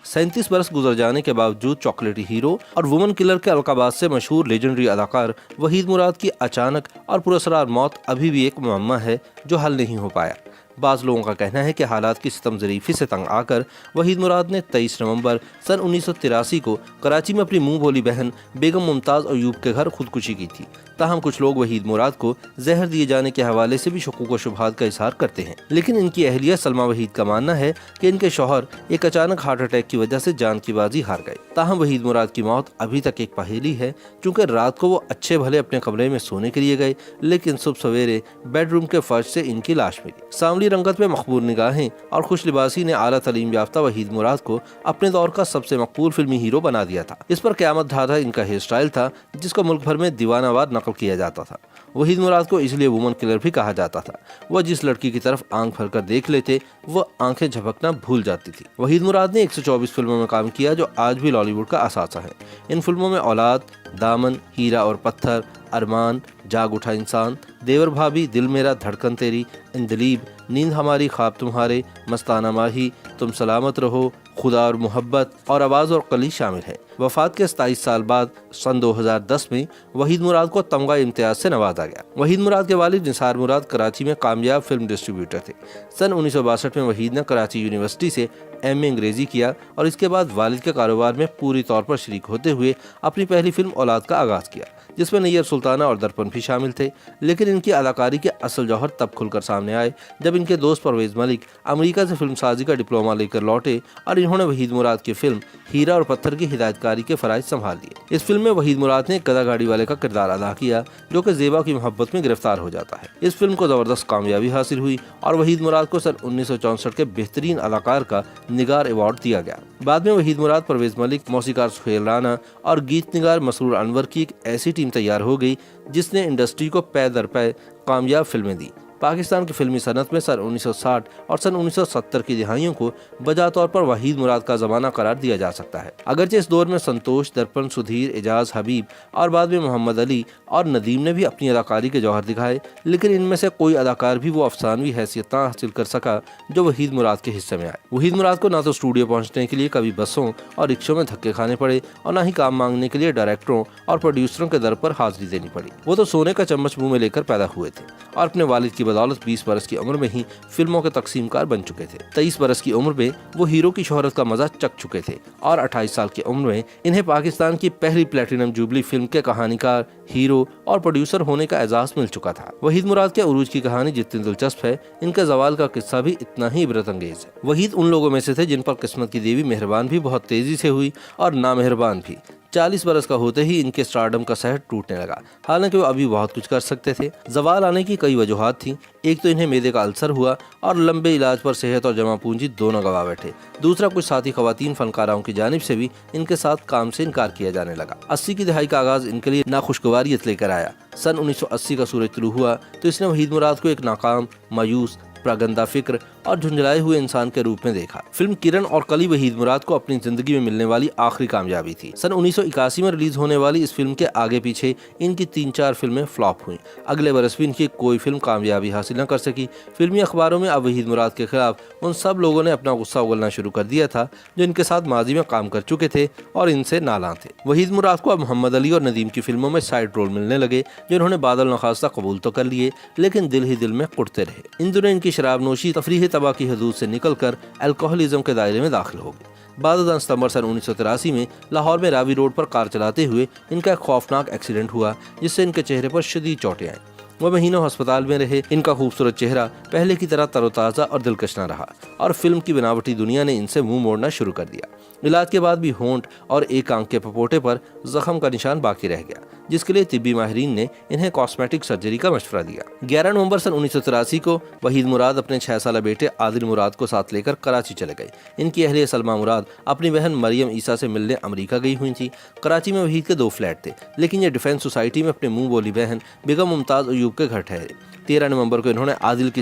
37 बरस गुजर जाने के बावजूद चॉकलेटी हीरो और वुमन किलर के अलकाबाज से मशहूर लेजेंडरी अदाकार वहीद मुराद की अचानक और पुरअसरार मौत अभी भी एक मुअम्मा है जो हल नहीं हो पाया। बाज़ लोगों का कहना है कि हालात की सितमज़रीफ़ी से तंग आकर वहीद मुराद ने 23 नवंबर सन 1983 को कराची में अपनी मुंह बोली बहन बेगम मुमताज़ अयूब के घर खुदकुशी की थी। ताहम कुछ लोग वहीद मुराद को जहर दिए जाने के हवाले से भी शकूक व शुबहात का इजहार करते हैं, लेकिन इनकी अहलिया सलमा वहीद का मानना है कि इनके शौहर एक अचानक हार्ट अटैक की वजह से जान की बाजी हार गए। ताहम वहीद मुराद की मौत अभी तक एक पहेली है, क्योंकि रात को वो अच्छे भले अपने कमरे में सोने के लिए गए, लेकिन सुबह सवेरे बेडरूम के फर्श से इनकी लाश मिली। सांवली रंगत में मकबूल निगाहें और खुश लिबासी ने आला तलीम याफ्ता वहीद मुराद को अपने दौर का सबसे मकबूल फिल्मी हीरो बना दिया था। इस पर क़यामत ढाठा इनका हेयर स्टाइल था, जिसको मुल्क भर में दीवानावार नकल किया जाता था। वहीद मुराद को इसलिए वुमन किलर भी कहा जाता था। वह जिस लड़की की तरफ आंख भरकर देख लेते वह आंखें झपकना भूल जाती थी। वहीद मुराद ने 124 फिल्मों में काम किया, जो आज भी बॉलीवुड का असासा है। इन फिल्मों में औलाद, दामन, हीरा और पत्थर, अरमान, जाग उठा इंसान, देवर भाभी, दिल मेरा, धड़कन तेरी, इंदलीब, नींद हमारी, ख्वाब तुम्हारे, मस्ताना माही, तुम सलामत रहो, खुदा और मोहब्बत और आवाज़ और कली शामिल है। वफात के 27 साल बाद सन 2010 में वहीद मुराद को तमगा इम्तियाज से नवाजा गया। वहीद मुराद के वालिद निसार मुराद कराची में कामयाब फिल्म डिस्ट्रीब्यूटर थे। सन 1962 में वहीद ने कराची यूनिवर्सिटी से एमए अंग्रेजी किया और इसके बाद वालिद के कारोबार में पूरी तौर पर शरीक होते हुए अपनी पहली फिल्म औलाद का आगाज़ किया, जिसमें नैयर सुल्ताना और दर्पण भी शामिल थे। लेकिन इनकी अदाकारी के असल जौहर तब खुलकर सामने आए जब इनके दोस्त परवेज मलिक अमेरिका से फिल्म साजी का डिप्लोमा लेकर लौटे और इन्होंने वहीद मुराद की फिल्म हीरा और पत्थर की हिदायतकारी के फराइज संभाल लिए। इस फिल्म में वहीद मुराद ने गधा गाड़ी वाले का किरदार अदा किया, जो कि ज़ेबा की मोहब्बत में गिरफ्तार हो जाता है। इस फिल्म को ज़बरदस्त कामयाबी हासिल हुई और वहीद मुराद को सन 1964 के बेहतरीन अदाकार का निगार अवार्ड दिया गया। बाद में वहीद मुराद, परवेज मलिक, मौसीकार सुहेल राना और गीत निगार मसरूर अनवर की एक ऐसी टीम तैयार हो गई जिसने इंडस्ट्री को पै दर पै कामयाब फिल्में दी। पाकिस्तान की फिल्मी सनत में सन 1960 और सन 1970 की दिहाइयों को बजा तौर पर वहीद मुराद का ज़माना करार दिया जा सकता है। अगरचे इस दौर में संतोष, दर्पण, सुधीर, एजाज, हबीब और बाद में मोहम्मद अली और नदीम ने भी अपनी अदाकारी के जौहर दिखाए, लेकिन इनमें से कोई अदाकार भी वो अफसानवी हैसियत हासिल कर सका जो वहीद मुराद के हिस्से में आए। वहीद मुराद को ना तो स्टूडियो पहुंचने के लिए कभी बसों और रिक्शों में धक्के खाने पड़े और ना ही काम मांगने के लिए डायरेक्टरों और प्रोड्यूसरों के दर पर हाजिरी देनी पड़ी। वो तो सोने का चम्मच मुंह में लेकर पैदा हुए थे और अपने वालिद की बदौलत 20 बरस की उम्र में ही फिल्मों के तकसीमकार बन चुके थे। 23 बरस की उम्र में वो हीरो की शोहरत का मजा चख चुके थे और 28 साल की उम्र में इन्हें पाकिस्तान की पहली प्लेटिनम जुबली फिल्म के कहानीकार, हीरो और प्रोड्यूसर होने का एजाज मिल चुका था। वहीद मुराद के उरूज की कहानी जितनी दिलचस्प है, इनके जवाल का किस्सा भी इतना ही इबरत अंगेज है। वहीद उन लोगों में से थे जिन पर किस्मत की देवी मेहरबान भी बहुत तेजी से हुई और नामेहरबान भी। 40 बरस का होते ही इनके स्टारडम का सहर टूटने लगा। हालांकि वो अभी बहुत कुछ कर सकते थे। जवाल आने की कई वजूहात थी। एक तो इन्हें मैदे का अल्सर हुआ और लंबे इलाज पर सेहत और जमा पूंजी दोनों गवा बैठे। दूसरा, कुछ साथी खवातीन फनकाराओं की जानिब से भी इनके साथ काम से इनकार किया जाने लगा। 80 की दहाई का आगाज इनके लिए नाखुशगवारियत लेकर आया। सन 1980 का सूरज तुलू हुआ तो इसने वहीद मुराद को एक नाकाम, मायूस, प्रागंदा फिक्र और झुंझलाए हुए इंसान के रूप में देखा। फिल्म किरण और कली वहीद मुराद को अपनी जिंदगी में मिलने वाली आखिरी कामयाबी थी। सन 1981 में रिलीज होने वाली इस फिल्म के आगे पीछे इनकी 3-4 फिल्में फ्लॉप हुई। अगले बरस भी इनकी कोई फिल्म कामयाबी हासिल न कर सकी। फिल्मी अखबारों में अब वहीद मुराद के खिलाफ उन सब लोगों ने अपना गुस्सा उगलना शुरू कर दिया था जो इनके साथ माजी में काम कर चुके थे और इनसे नाला थे। वहीद मुराद को अब मोहम्मद अली और नदीम की फिल्मों में साइड रोल मिलने लगे, जिन्होंने बादल नखास्ता कबूल तो कर लिए, लेकिन दिल ही दिल में कुटते रहे। इन दिनों इनकी शराब नोशी तफरीह तबाह की हदूद से निकलकर अल्कोहलिज्म के दायरे में दाखिल हो गई। 12 सितंबर सन 1983 में लाहौर में रावी रोड पर कार चलाते हुए इनका एक खौफनाक एक्सीडेंट हुआ, जिससे इनके चेहरे पर शदीद चोटें आईं। वह महीनों अस्पताल में रहे। इनका खूबसूरत चेहरा पहले की तरह तरोताज़ा और दिलकश न रहा और फिल्म की बनावटी दुनिया ने इनसे मुंह मोड़ना शुरू कर दिया। इलाज के बाद भी होंठ और एक आंख के पपोटे पर जख्म का निशान बाकी रह गया, जिसके लिए तिब्बी माहिरीन ने इन्हें कॉस्मेटिक सर्जरी का मशवरा दिया। 11 नवंबर सन 1983 को वहीद मुराद अपने 6 साल बेटे आदिल मुराद को साथ लेकर कराची चले गए। इनकी अहलिया सलमा मुराद अपनी बहन मरियम ईसा से मिलने अमेरिका गई हुई थी। कराची में वहीद के 2 फ्लैट थे, लेकिन ये डिफेंस सोसाइटी में अपने मुंह बोली बहन बेगम मुमताज़ अयूब के घर ठहरे। 13 नवंबर को इन्होंने आदिल की